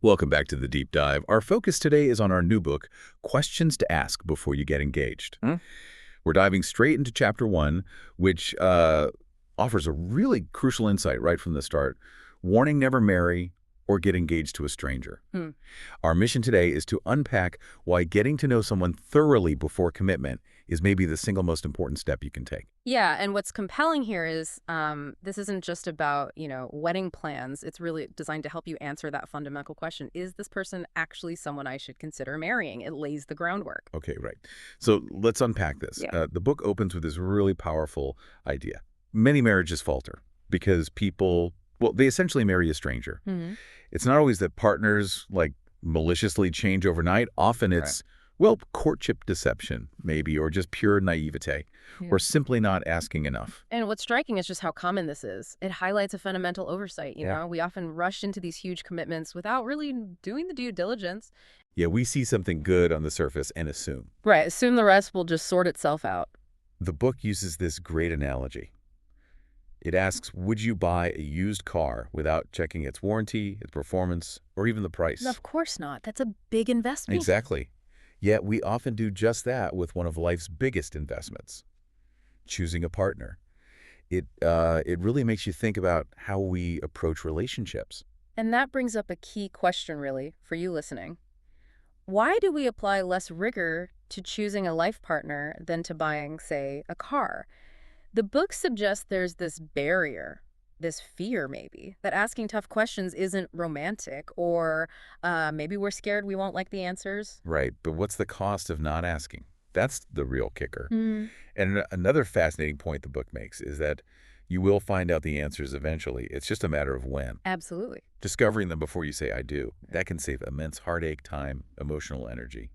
Welcome back to the Deep Dive. Our focus today is on our new book, Questions to Ask Before You Get Engaged. Hmm? We're diving straight into Chapter 1, which offers a really crucial insight right from the start. Warning: never marry or get engaged to a stranger. Hmm. Our mission today is to unpack why getting to know someone thoroughly before commitment is maybe the single most important step you can take. Yeah, and what's compelling here is this isn't just about, wedding plans. It's really designed to help you answer that fundamental question. Is this person actually someone I should consider marrying? It lays the groundwork. Okay, right. So let's unpack this. Yeah. The book opens with this really powerful idea. Many marriages falter because people, well, they essentially marry a stranger. Hmm. It's not always that partners, like, maliciously change overnight. Often it's, well, courtship deception, maybe, or just pure naivete, Yeah. or simply not asking enough. And what's striking is just how common this is. It highlights a fundamental oversight, you Yeah. know? We often rush into these huge commitments without really doing the due diligence. Yeah, we see something good on the surface and assume. Right, assume the rest will just sort itself out. The book uses this great analogy. It asks, would you buy a used car without checking its warranty, its performance, or even the price? Of course not. That's a big investment. Exactly. Yet we often do just that with one of life's biggest investments, choosing a partner. It really makes you think about how we approach relationships. And that brings up a key question, really, for you listening. Why do we apply less rigor to choosing a life partner than to buying, say, a car? The book suggests there's this barrier, this fear maybe, that asking tough questions isn't romantic, or maybe we're scared we won't like the answers. Right, but what's the cost of not asking? That's the real kicker. Hmm. And another fascinating point the book makes is that you will find out the answers eventually. It's just a matter of when. Absolutely. Discovering them before you say, I do, that can save immense heartache, time, emotional energy,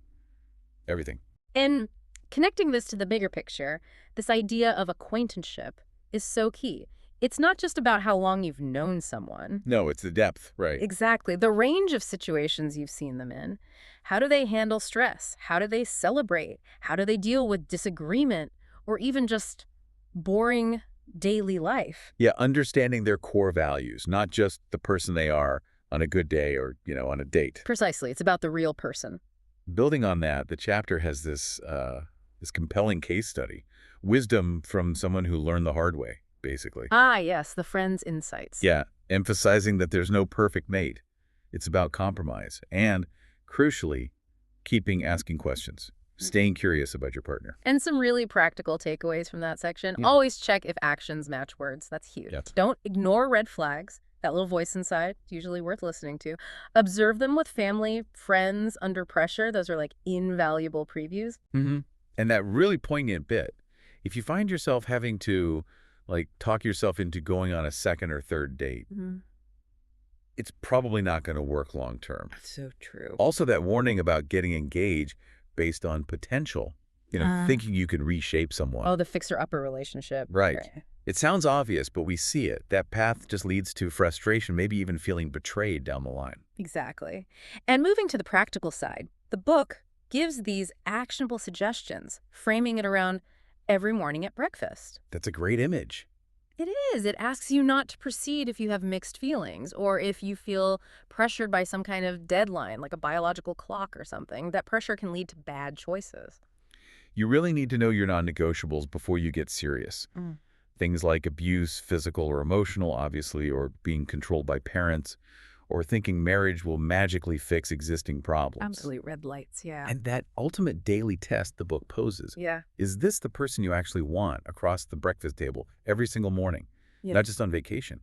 everything. And connecting this to the bigger picture, this idea of acquaintanceship is so key. It's not just about how long you've known someone. No, it's the depth, right? Exactly. The range of situations you've seen them in. How do they handle stress? How do they celebrate? How do they deal with disagreement or even just boring daily life? Yeah, understanding their core values, not just the person they are on a good day or, on a date. Precisely. It's about the real person. Building on that, the chapter has this compelling case study, wisdom from someone who learned the hard way, basically. Ah, yes, the friend's insights. Yeah, emphasizing that there's no perfect mate. It's about compromise and, crucially, asking questions, staying curious about your partner. And some really practical takeaways from that section. Yeah. Always check if actions match words. That's huge. Yes. Don't ignore red flags. That little voice inside, usually worth listening to. Observe them with family, friends, under pressure. Those are like invaluable previews. Mm-hmm. And that really poignant bit, if you find yourself having to, talk yourself into going on a second or third date, it's probably not going to work long term. That's so true. Also, that warning about getting engaged based on potential, thinking you can reshape someone. Oh, the fixer-upper relationship. Right. It sounds obvious, but we see it. That path just leads to frustration, maybe even feeling betrayed down the line. Exactly. And moving to the practical side, the book gives these actionable suggestions, framing it around every morning at breakfast. That's a great image. It is. It asks you not to proceed if you have mixed feelings or if you feel pressured by some kind of deadline, like a biological clock or something. That pressure can lead to bad choices. You really need to know your non-negotiables before you get serious. Things like abuse, physical or emotional, obviously, or being controlled by parents, or thinking marriage will magically fix existing problems. Absolute red lights, yeah. And that ultimate daily test the book poses. Yeah. Is this the person you actually want across the breakfast table every single morning? Yeah. Not just on vacation.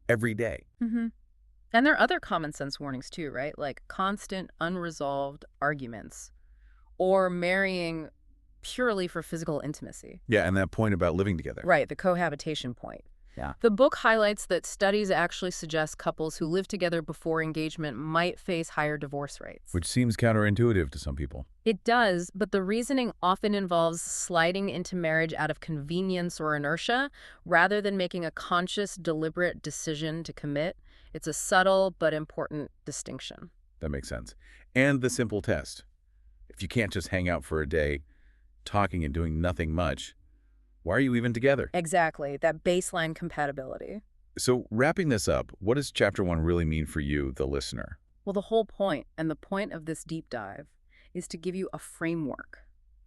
Every day. Mm-hmm. And there are other common sense warnings too, right? Like constant unresolved arguments or marrying purely for physical intimacy. Yeah, and that point about living together. Right, the cohabitation point. Yeah. The book highlights that studies actually suggest couples who live together before engagement might face higher divorce rates. Which seems counterintuitive to some people. It does, but the reasoning often involves sliding into marriage out of convenience or inertia rather than making a conscious, deliberate decision to commit. It's a subtle but important distinction. That makes sense. And the simple test. If you can't just hang out for a day, talking and doing nothing much, why are you even together? Exactly, that baseline compatibility. So wrapping this up, what does Chapter 1 really mean for you, the listener? Well, the whole point, and the point of this deep dive, is to give you a framework,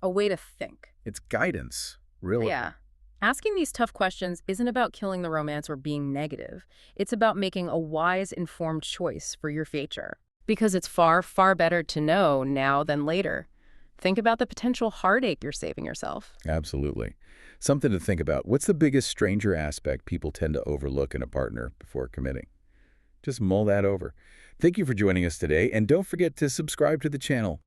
a way to think. It's guidance, really. Yeah. Asking these tough questions isn't about killing the romance or being negative. It's about making a wise, informed choice for your future. Because it's far, far better to know now than later. Think about the potential heartache you're saving yourself. Absolutely. Something to think about. What's the biggest stranger aspect people tend to overlook in a partner before committing? Just mull that over. Thank you for joining us today, and don't forget to subscribe to the channel.